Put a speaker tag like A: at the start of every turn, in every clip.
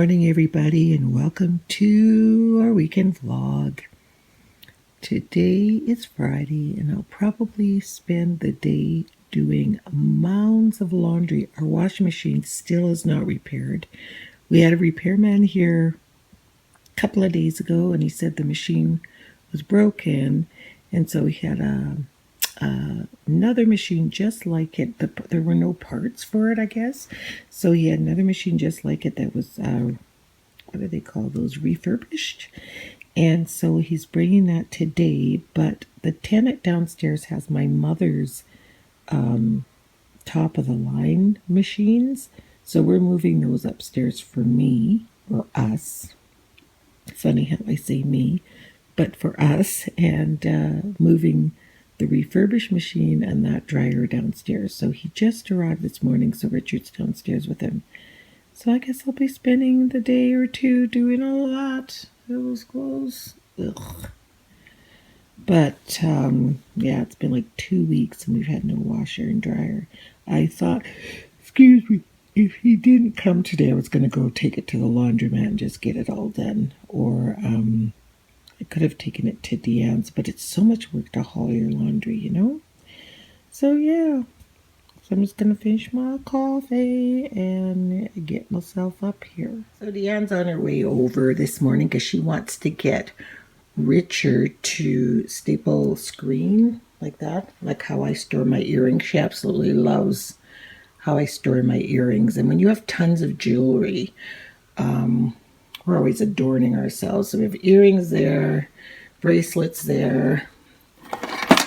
A: morning, everybody, and welcome to our weekend vlog. Today is Friday, and I'll probably spend the day doing mounds of laundry. Our washing machine still is not repaired. We had a repairman here a couple of days ago, and he said the machine was broken, and so we had another machine just like it. There were no parts for it, I guess. So he had another machine just like it that was, what do they call those, refurbished? And so he's bringing that today. But the tenant downstairs has my mother's top of the line machines. So we're moving those upstairs for me, or us. Funny how I say me, but for us, and moving the refurbished machine and that dryer downstairs. So he just arrived this morning, so Richard's downstairs with him. So I guess I'll be spending the day or two doing all that. Those clothes. Ugh. But yeah, it's been like 2 weeks and we've had no washer and dryer. I thought, excuse me, if he didn't come today, I was going to go take it to the laundromat and just get it all done. Or I could have taken it to Deanne's, but it's so much work to haul your laundry, you know? So, yeah. So I'm just going to finish my coffee and get myself up here. So Deanne's on her way over this morning because she wants to get Richard to staple screen like that, like how I store my earrings. She absolutely loves how I store my earrings. And when you have tons of jewelry, we're always adorning ourselves. So we have earrings there, bracelets there.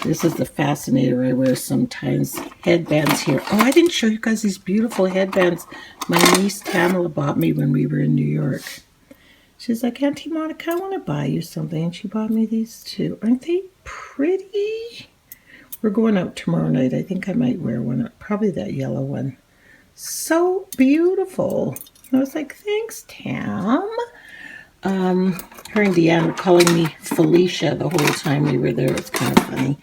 A: This is the fascinator I wear sometimes. Headbands here. Oh, I didn't show you guys these beautiful headbands my niece Tamala bought me when we were in New York. She's like, Auntie Monica, I want to buy you something. And she bought me these too. Aren't they pretty? We're going out tomorrow night. I think I might wear one. Probably that yellow one. So beautiful. I was like, thanks, Tam. Her and Deanne were calling me Felicia the whole time we were there. It's kind of funny.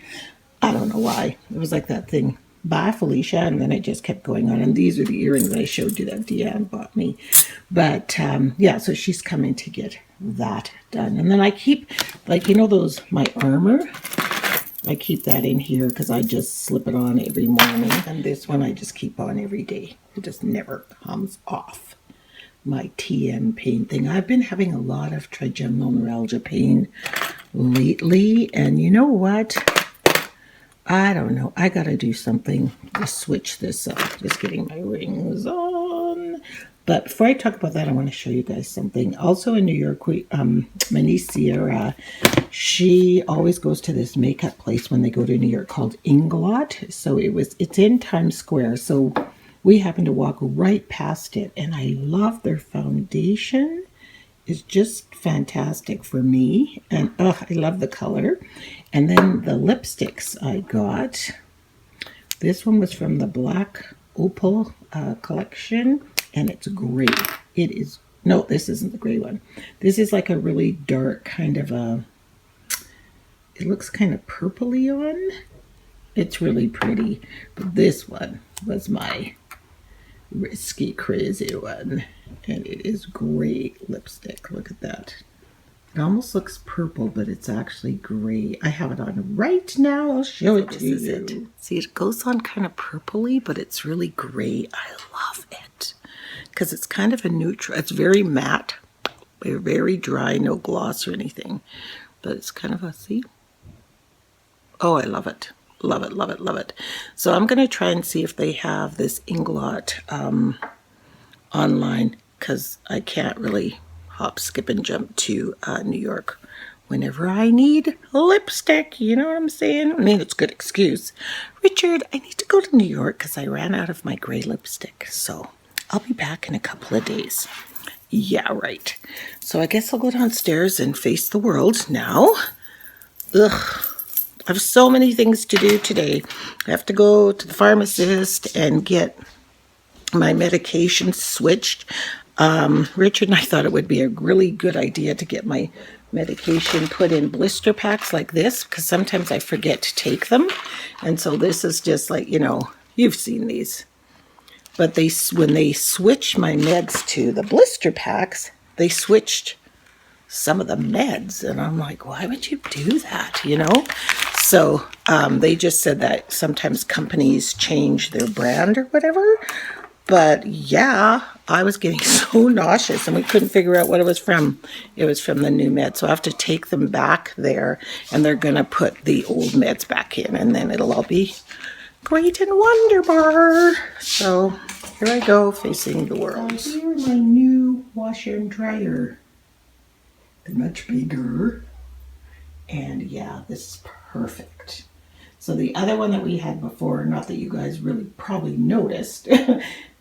A: I don't know why. It was like that thing, bye, Felicia, and then it just kept going on. And these are the earrings that I showed you that Deanne bought me. But, yeah, so she's coming to get that done. And then I keep, like, you know those, my armor? I keep that in here because I just slip it on every morning. And this one I just keep on every day. It just never comes off. My TN pain thing. I've been having a lot of trigeminal neuralgia pain lately. And you know what? I don't know. I got to do something to switch this up. Just getting my rings on. But before I talk about that, I want to show you guys something. Also in New York, my niece Sierra, she always goes to this makeup place when they go to New York called Inglot. So it's in Times Square. So we happened to walk right past it, and I love their foundation. It's just fantastic for me, and I love the color. And then the lipsticks I got. This one was from the Black Opal collection, and it's gray. It is, no, this isn't the gray one. This is like a really dark kind of a, it looks kind of purpley on. It's really pretty, but this one was my risky crazy one, and it is great lipstick. Look at that. It almost looks purple, but it's actually gray. I have it on right now. I'll show it to you. See, it goes on kind of purpley, but it's really gray. I love it because it's kind of a neutral. It's very matte, very dry, no gloss or anything, but it's kind of a, see? Oh, I love it. Love it, love it, love it. So I'm going to try and see if they have this Inglot online, because I can't really hop, skip, and jump to New York whenever I need lipstick. You know what I'm saying? I mean, it's a good excuse. Richard, I need to go to New York because I ran out of my gray lipstick. So I'll be back in a couple of days. Yeah, right. So I guess I'll go downstairs and face the world now. Ugh. I have so many things to do today. I have to go to the pharmacist and get my medication switched. Richard and I thought it would be a really good idea to get my medication put in blister packs like this, because sometimes I forget to take them. And so this is just like, you know, you've seen these. But when they switched my meds to the blister packs, they switched some of the meds, and I'm like, why would you do that, So they just said that sometimes companies change their brand or whatever. But yeah, I was getting so nauseous, and we couldn't figure out what it was from. It was from the new meds, so I have to take them back there, and they're going to put the old meds back in, and then it'll all be great and wonderbar. So here I go, facing the world. Here my new washer and dryer. They're much bigger, and yeah, this is perfect. So the other one that we had before, not that you guys really probably noticed,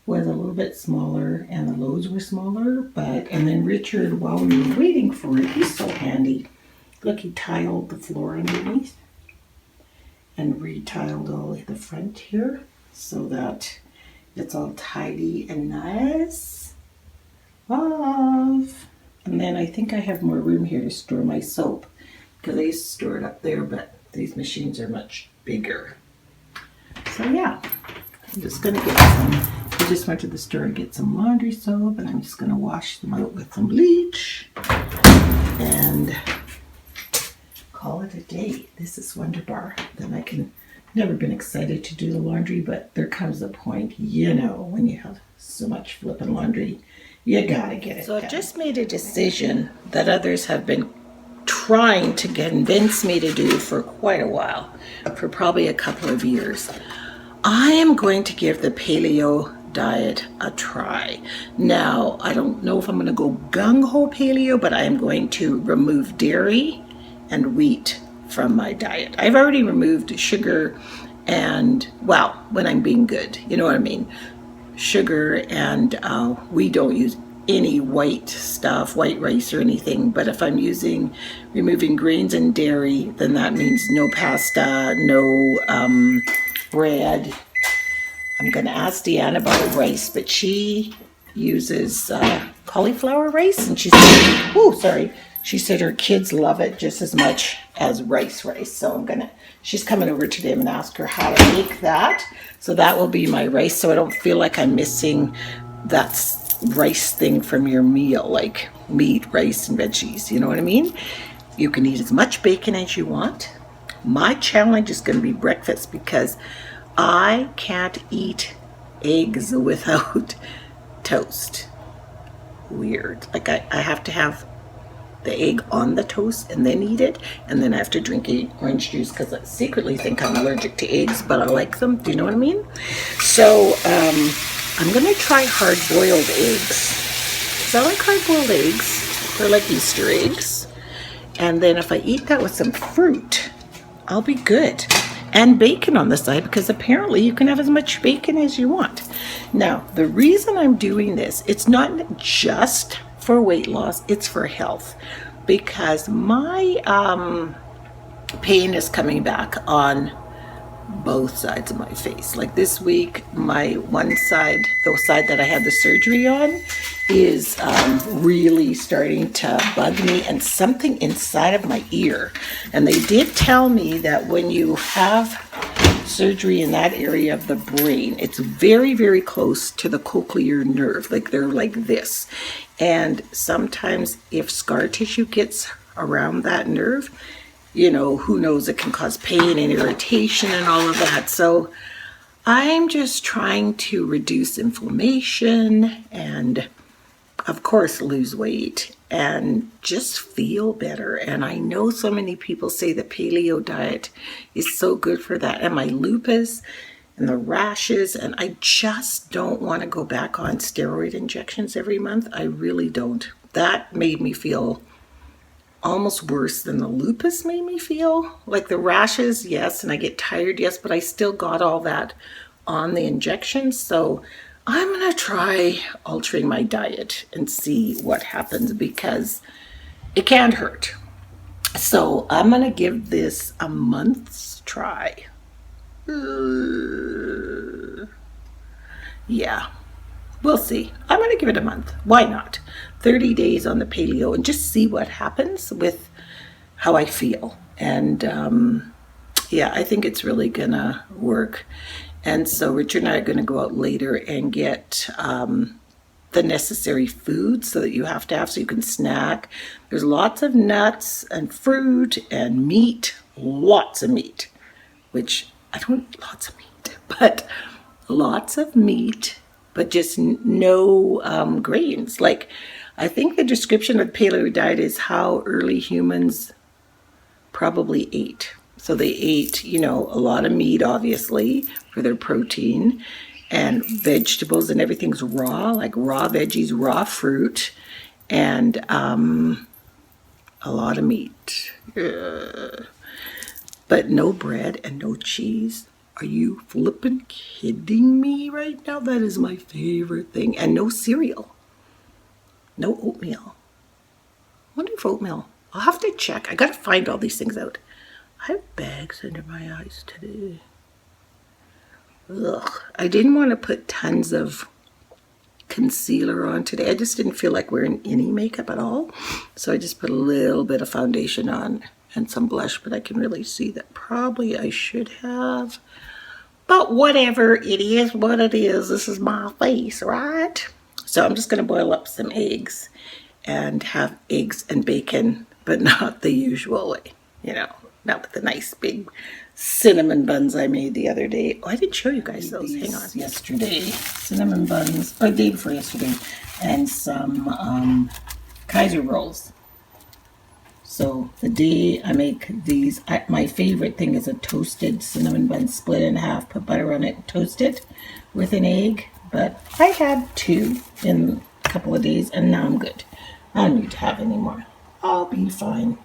A: was a little bit smaller, and the loads were smaller. And then Richard, while we were waiting for it, he's so handy. Look, he tiled the floor underneath and retiled all the front here so that it's all tidy and nice. Love. And then I think I have more room here to store my soap, because I used to store it up there, but these machines are much bigger. So yeah, I'm just going to get some. I just went to the store and get some laundry soap, and I'm just going to wash them out with some bleach and call it a day. This is wonderbar. Then I can, never been excited to do the laundry, but there comes a point, when you have so much flipping laundry, you gotta get it. So I've just made a decision that others have been trying to convince me to do for quite a while, for probably a couple of years. I am going to give the paleo diet a try. Now, I don't know if I'm going to go gung-ho paleo, but I am going to remove dairy and wheat from my diet. I've already removed sugar and, well, when I'm being good, you know what I mean? Sugar, and we don't use any white stuff, white rice or anything, but if I'm removing grains and dairy, then that means no pasta, no bread. I'm going to ask Deanna about rice, but she uses cauliflower rice, and she said her kids love it just as much as rice. So she's coming over today. I'm going to ask her how to make that. So that will be my rice, so I don't feel like I'm missing that rice thing from your meal, like meat, rice, and veggies. You know what I mean? You can eat as much bacon as you want. My challenge is going to be breakfast, because I can't eat eggs without toast. Weird. Like I have to have the egg on the toast and then eat it, and then I have to drink orange juice, because I secretly think I'm allergic to eggs, but I like them. Do you know what I mean? So I'm going to try hard-boiled eggs, because I like hard-boiled eggs. They're like Easter eggs. And then if I eat that with some fruit, I'll be good. And bacon on the side, because apparently you can have as much bacon as you want. Now, the reason I'm doing this, it's not just for weight loss, it's for health, because my pain is coming back on both sides of my face. Like this week, my one side, the side that I had the surgery on, is really starting to bug me, and something inside of my ear. And they did tell me that when you have surgery in that area of the brain, it's very, very close to the cochlear nerve. Like they're like this. And sometimes if scar tissue gets around that nerve, who knows, it can cause pain and irritation and all of that. So I'm just trying to reduce inflammation and, of course, lose weight and just feel better. And I know so many people say the paleo diet is so good for that, and my lupus and the rashes, and I just don't want to go back on steroid injections every month. I really don't. That made me feel almost worse than the lupus made me feel. Like the rashes, yes, and I get tired, yes, but I still got all that on the injections. So I'm going to try altering my diet and see what happens, because it can't hurt. So I'm going to give this a month's try. Yeah, we'll see. I'm going to give it a month. Why not? 30 days on the paleo and just see what happens with how I feel. And yeah, I think it's really going to work. And so Richard and I are going to go out later and get the necessary food so that you have to have so you can snack. There's lots of nuts and fruit and meat, lots of meat, which I don't, lots of meat, but lots of meat, but just no grains. Like, I think the description of paleo diet is how early humans probably ate. So they ate, you know, a lot of meat, obviously, for their protein, and vegetables, and everything's raw, like raw veggies, raw fruit, and a lot of meat. But no bread and no cheese. Are you flippin' kidding me right now? That is my favorite thing. And no cereal. No oatmeal. I wonder if oatmeal. I'll have to check. I gotta find all these things out. I have bags under my eyes today. Ugh. I didn't want to put tons of concealer on today. I just didn't feel like wearing any makeup at all. So I just put a little bit of foundation on and some blush, but I can really see that probably I should have. But whatever, it is what it is. This is my face, right? So I'm just going to boil up some eggs and have eggs and bacon, but not the usual way, you know, not with the nice big cinnamon buns I made the other day. Oh, I didn't show you guys those. Hang on. Yesterday, cinnamon buns, or the day before yesterday, and some Kaiser rolls. So the day I make these, my favorite thing is a toasted cinnamon bun, split in half, put butter on it, toast it with an egg. But I had 2 in a couple of days, and now I'm good. I don't need to have any more. I'll be fine.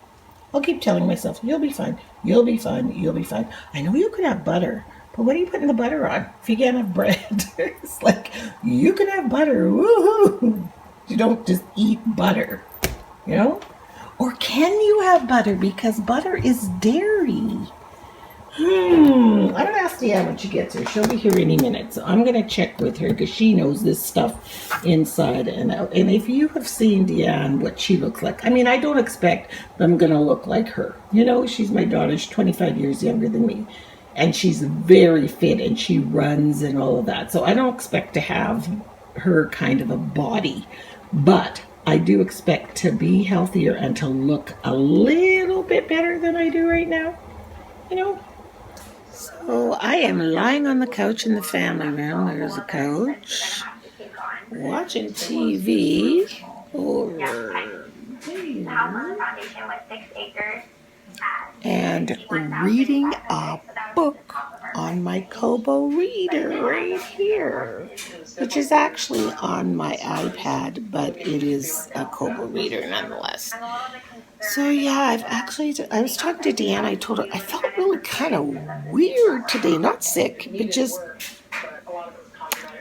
A: I'll keep telling myself, you'll be fine, you'll be fine, you'll be fine. I know you could have butter, but what are you putting the butter on if you can't have bread? It's like, you can have butter, woohoo! You don't just eat butter, you know? Or can you have butter? Because butter is dairy. I'm going to ask Deanne when she gets here. She'll be here any minute. So I'm going to check with her because she knows this stuff inside and out. And if you have seen Deanne, what she looks like. I mean, I don't expect that I'm going to look like her. You know, she's my daughter. She's 25 years younger than me. And she's very fit and she runs and all of that. So I don't expect to have her kind of a body. But I do expect to be healthier and to look a little bit better than I do right now. You know? So I am lying on the couch in the family room. There's a couch. Watching TV. And reading a book on my Kobo reader right here, which is actually on my iPad, but it is a Kobo reader nonetheless. So yeah, I was talking to Deanne, I told her I felt really kind of weird today, not sick, but just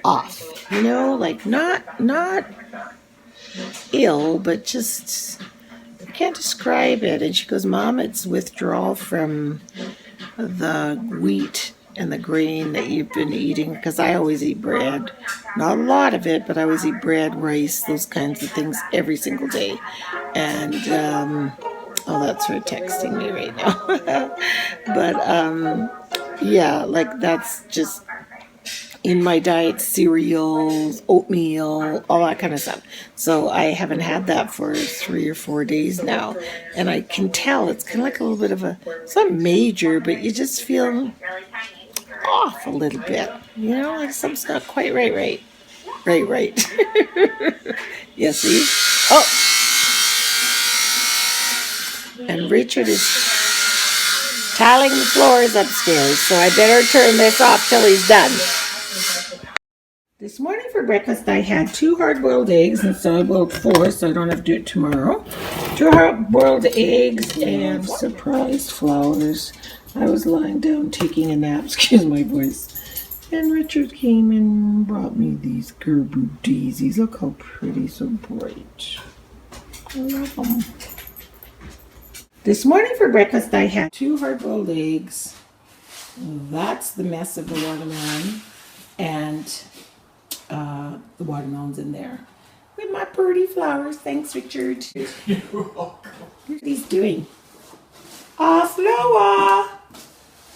A: off, you know, like not ill, but just, I can't describe it. And she goes, Mom, it's withdrawal from the wheat and the grain that you've been eating, because I always eat bread, not a lot of it, but I always eat bread, rice, those kinds of things every single day. And oh, that's her texting me right now. But yeah, like that's just in my diet, cereals, oatmeal, all that kind of stuff. So I haven't had that for 3 or 4 days now. And I can tell it's kind of like a little bit of a, it's not major, but you just feel off a little bit. You know, like something's not quite right. Yeah, see? Oh! And Richard is tiling the floors upstairs, so I better turn this off till he's done. This morning for breakfast I had 2 hard-boiled eggs, and so I boiled 4 so I don't have to do it tomorrow. 2 hard-boiled eggs and surprise flowers. I was lying down taking a nap, excuse my voice. And Richard came and brought me these Gerber daisies. Look how pretty, so bright. I love them. This morning for breakfast I had 2 hard-boiled eggs. That's the mess of the watermelon. And the watermelon's in there with my pretty flowers. Thanks, Richard. You're welcome. What he's doing? Flower.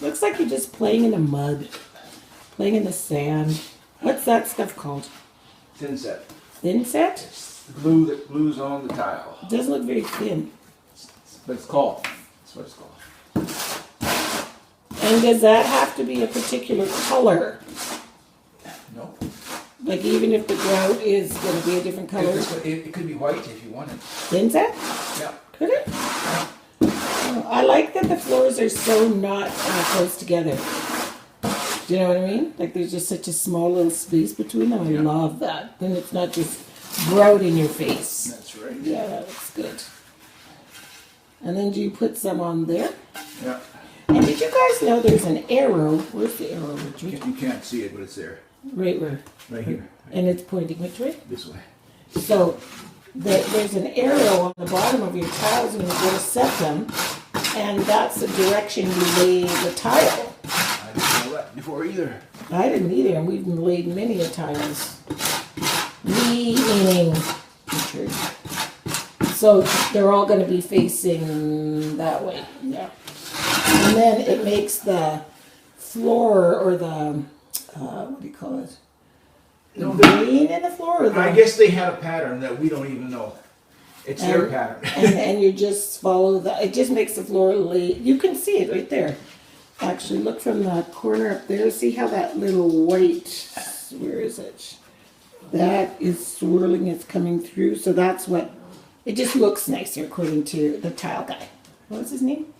A: Looks like you're just playing in the mud. Playing in the sand. What's that stuff called?
B: Thin set.
A: Thin set?
B: It's the glue that glues on the tile.
A: It doesn't look very thin.
B: But it's called. That's what it's called.
A: And does that have to be a particular color?
B: No.
A: Like even if the grout is going to be a different color?
B: It could be white if you wanted.
A: Thin set?
B: Yeah.
A: Could it? Oh, I like that the floors are so not close together. Do you know what I mean? Like there's just such a small little space between them. I love that. Then it's not just grout in your face.
B: That's right.
A: Yeah, that looks good. And then do you put some on there?
B: Yeah.
A: And did you guys know there's an arrow? Where's the arrow, Richard?
B: You can't see it, but it's there.
A: Right where?
B: Right here.
A: And it's pointing which way?
B: This way.
A: So there's an arrow on the bottom of your tiles when you go to set them, and that's the direction you lay the tile.
B: I didn't know that before either.
A: I didn't either, and we've laid many a tiles. We meaning Richard. So they're all going to be facing that way. Yeah. And then it makes the floor or the, what do you call it? The green in the floor? Or the,
B: I guess they had a pattern that we don't even know. It's their pattern.
A: and you just follow that. It just makes the floor lay. You can see it right there. Actually, look from the corner up there. See how that little white, where is it? That is swirling, it's coming through. So that's what, it just looks nicer according to the tile guy. What was his name?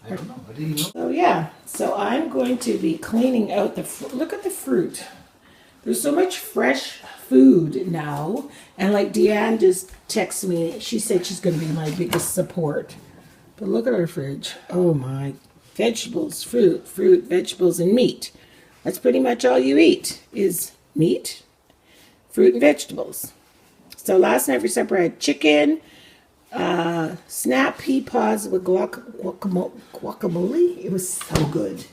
B: I don't know. I didn't know.
A: So yeah, so I'm going to be cleaning out the, look at the fruit. There's so much fresh food now. And like Deanne just texted me, she said she's going to be my biggest support. But look at our fridge. Oh my, vegetables, fruit, vegetables, and meat. That's pretty much all you eat is meat, fruit, and vegetables. So last night for supper I had chicken, snap pea pods with guacamole. It was so good.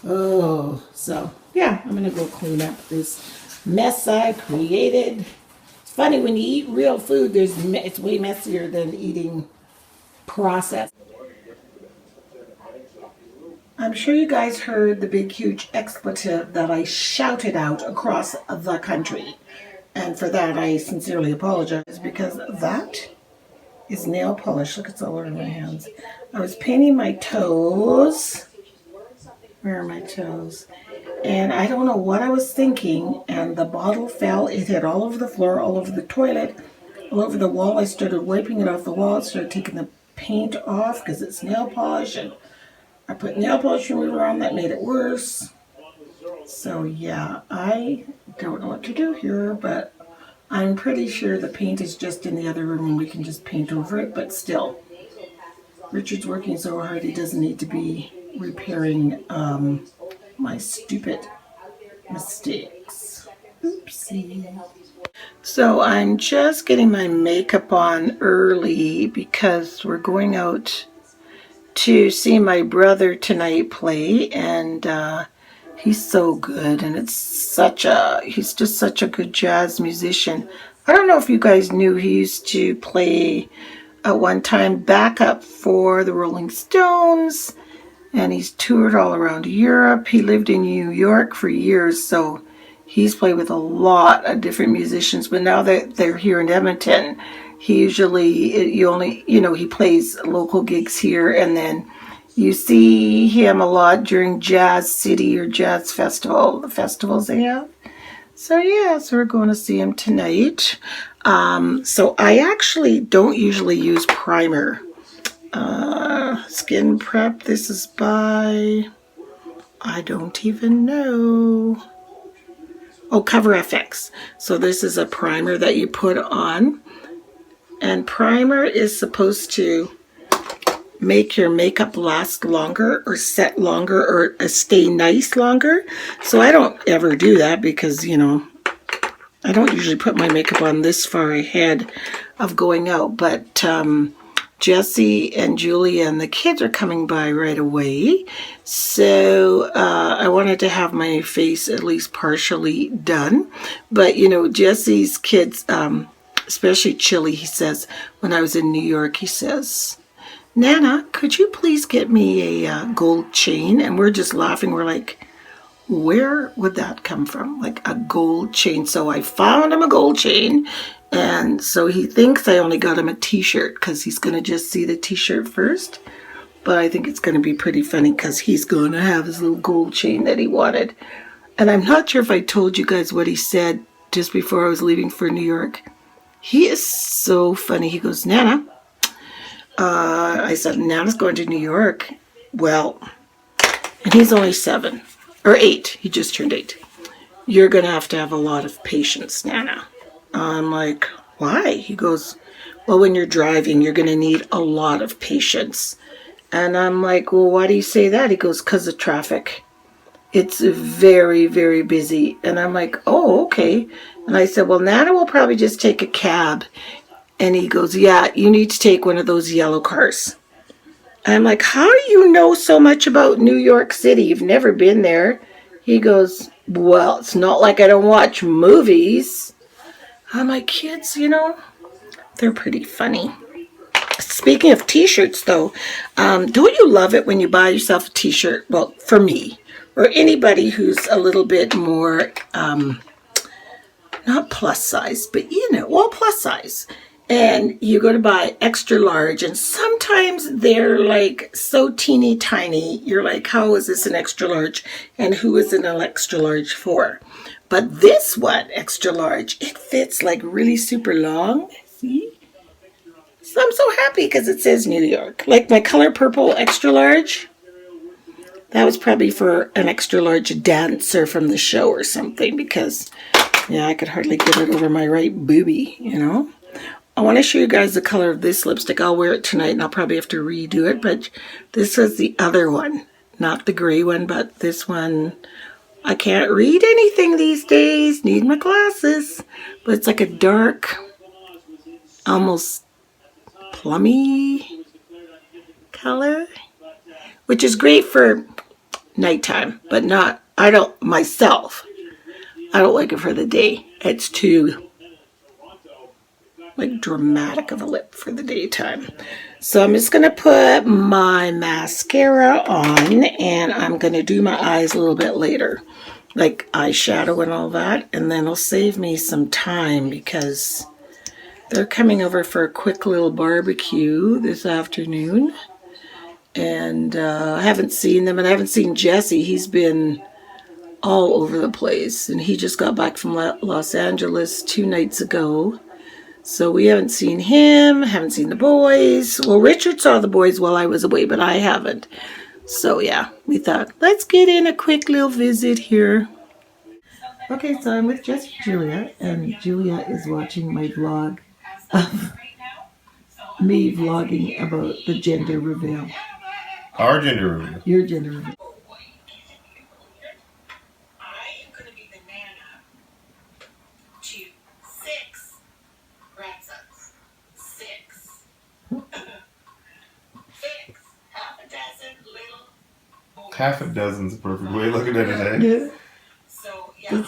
A: Oh, so yeah, I'm gonna go clean up this mess I created. It's funny when you eat real food. It's way messier than eating processed. I'm sure you guys heard the big, huge expletive that I shouted out across the country, and for that I sincerely apologize because that is nail polish. Look, it's all over my hands. I was painting my toes. Where are my toes? And I don't know what I was thinking, and the bottle fell. It hit all over the floor, all over the toilet, all over the wall. I started wiping it off the wall. I started taking the paint off because it's nail polish, and I put nail polish remover on. That made it worse. So yeah, I don't know what to do here, but I'm pretty sure the paint is just in the other room and we can just paint over it, but still. Richard's working so hard he doesn't need to be repairing my stupid mistakes. Oopsie. So I'm just getting my makeup on early because we're going out to see my brother tonight play, and he's so good, and he's just such a good jazz musician. I don't know if you guys knew he used to play at one time backup for the Rolling Stones, and he's toured all around Europe. He lived in New York for years, so he's played with a lot of different musicians, but now that they're here in Edmonton, he plays local gigs here, and then you see him a lot during Jazz City or Jazz Festival, the festivals they have. So yeah, so we're going to see him tonight. So I actually don't usually use primer. Skin Prep, this is by, I don't even know. Oh, Cover FX. So this is a primer that you put on. And primer is supposed to make your makeup last longer or set longer or stay nice longer. So I don't ever do that because, I don't usually put my makeup on this far ahead of going out. But Jesse and Julia and the kids are coming by right away. So I wanted to have my face at least partially done. But, Jesse's kids, especially Chili, he says, when I was in New York, he says, Nana, could you please get me a gold chain? And we're just laughing. We're like,
C: where would that come from? Like a gold chain. So I found him a gold chain. And so he thinks I only got him a t-shirt because he's going to just see the t-shirt first. But I think it's going to be pretty funny because he's going to have his little gold chain that he wanted. And I'm not sure if I told you guys what he said just before I was leaving for New York. He is so funny. He goes, Nana. I said, Nana's going to New York. Well, and he's only 7 or 8. He just turned 8. You're going to have a lot of patience, Nana. I'm like, why? He goes, well, when you're driving, you're going to need a lot of patience. And I'm like, well, why do you say that? He goes, because of traffic. It's very, very busy. And I'm like, oh, okay. And I said, well, Nana will probably just take a cab. And he goes, yeah, you need to take one of those yellow cars. I'm like, how do you know so much about New York City? You've never been there. He goes, well, it's not like I don't watch movies. I'm like, kids, they're pretty funny. Speaking of t-shirts, though, don't you love it when you buy yourself a t-shirt? Well, for me, or anybody who's a little bit more, not plus size, but plus size. And you go to buy extra large, and sometimes they're like so teeny tiny. You're like, how is this an extra large? And who is it an extra large for? But this one, extra large, it fits like really super long. See? So I'm so happy because it says New York. Like my color purple extra large. That was probably for an extra large dancer from the show or something because, I could hardly get it over my right boobie, I want to show you guys the color of this lipstick. I'll wear it tonight and I'll probably have to redo it. But this is the other one. Not the gray one, but this one. I can't read anything these days. Need my glasses. But it's like a dark, almost plummy color. Which is great for nighttime. But not, I don't like it for the day. It's too dramatic of a lip for the daytime. So I'm just going to put my mascara on and I'm going to do my eyes a little bit later. Like eyeshadow and all that. And then it'll save me some time because they're coming over for a quick little barbecue this afternoon. And I haven't seen them and I haven't seen Jesse. He's been all over the place. And he just got back from Los Angeles 2 nights ago. So we haven't seen him, haven't seen the boys. Well, Richard saw the boys while I was away, but I haven't. So yeah, we thought, let's get in a quick little visit here. Okay, so I'm with Jess and Julia, and Julia is watching my vlog of me vlogging about the gender reveal.
D: Our gender reveal.
C: Your gender reveal.
D: Half a dozen's a perfect way of looking at it, eh?
C: Yeah.
E: So, yeah.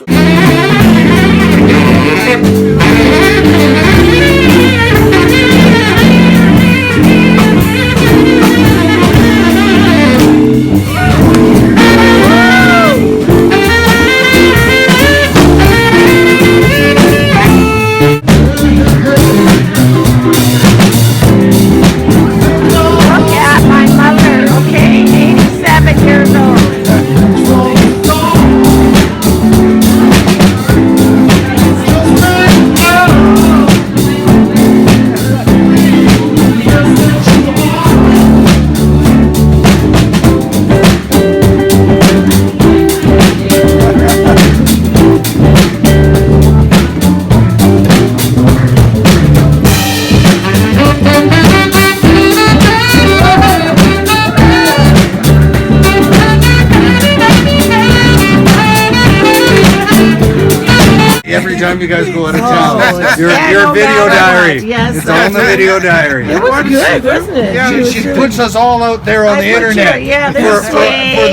D: Every time you guys go out of town, your video diary.
C: Yes,
D: it's on the video diary.
C: It was good, wasn't it?
D: Yeah, she puts us all out there on the internet for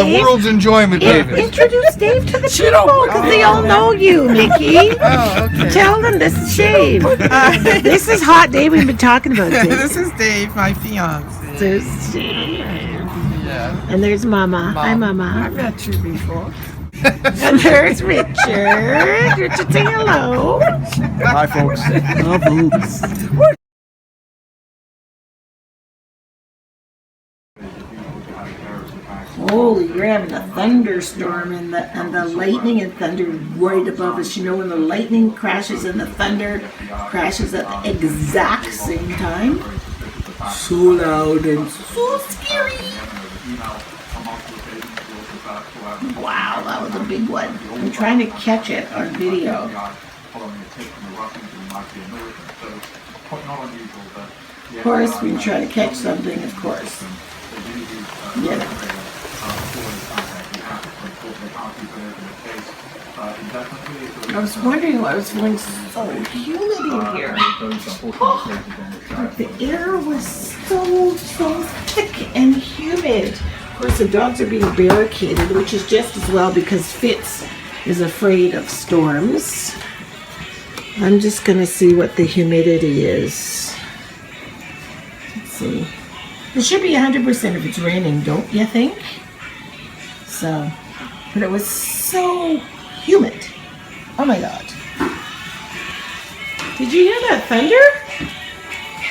D: the world's enjoyment, David.
C: Introduce Dave to the people because they all know you, Nikki.
E: Oh, okay.
C: Tell them this is Dave. This is Hot Dave. We've been talking about Dave.
E: This is Dave, my fiance.
C: There's Dave.
E: Yeah.
C: And there's Mama. Hi, Mama.
E: I've met you before.
C: And there's Richard. Richard, say hello.
D: Hi, folks.
C: Holy, we're having a thunderstorm and the lightning and thunder right above us. You know when the lightning crashes and the thunder crashes at the exact same time? So loud and so scary. Wow, that was a big one. I'm trying to catch it on video. Of course, we try to catch something, of course. Yeah. I was wondering why I was feeling so humid in here. Like the air was so thick and humid. Of course, the dogs are being barricaded, which is just as well because Fitz is afraid of storms. I'm just going to see what the humidity is. Let's see. It should be 100% if it's raining, don't you think? So, but it was so humid. Oh my God. Did you hear that thunder,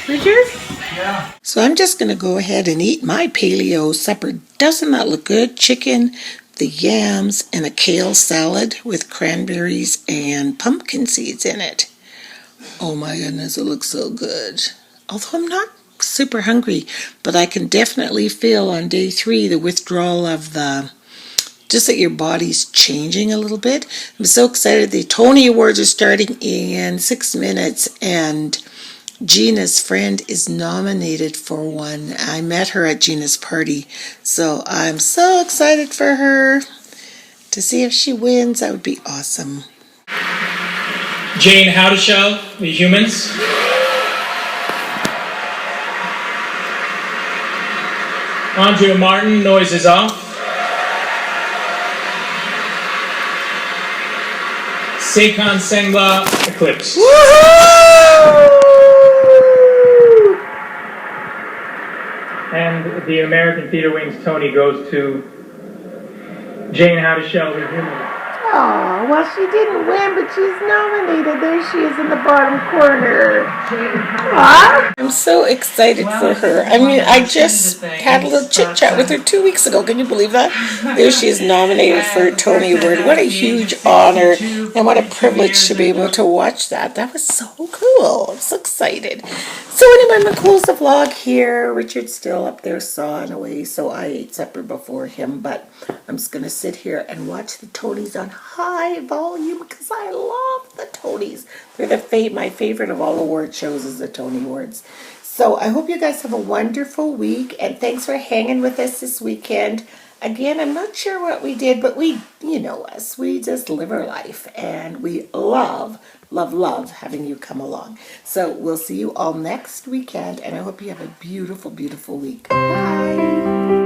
C: Richard?
B: Yeah.
C: So I'm just going to go ahead and eat my paleo supper. Doesn't that look good? Chicken, the yams, and a kale salad with cranberries and pumpkin seeds in it. Oh my goodness, it looks so good. Although I'm not super hungry, but I can definitely feel on day 3 the withdrawal of just that your body's changing a little bit. I'm so excited. The Tony Awards are starting in 6 minutes, and Gina's friend is nominated for one. I met her at Gina's party, so I'm so excited for her to see if she wins. That would be awesome.
F: Jane Howdeshow, The Humans. Andrea Martin, Noise is Off. Seikon Sengla, Eclipse. And the American Theater Wing's Tony goes to Jane Howdeshow, The Humans.
C: Oh, well, she didn't win, but she's nominated. There she is in the bottom corner. Aw. I'm so excited for her. I mean, I just had a little chit chat with her 2 weeks ago. Can you believe that? There she is nominated for a Tony Award. What a huge honor and what a privilege to be able to watch that. That was so cool. I'm so excited. So anyway, I'm going to close the vlog here. Richard's still up there sawing away, so I ate supper before him, but I'm just going to sit here and watch the Tonys on high volume because I love the Tonys. They're my favorite of all award shows is the Tony Awards. So I hope you guys have a wonderful week, and thanks for hanging with us this weekend. Again, I'm not sure what we did, but you know us. We just live our life, and we love having you come along. So we'll see you all next weekend, and I hope you have a beautiful, beautiful week. Bye.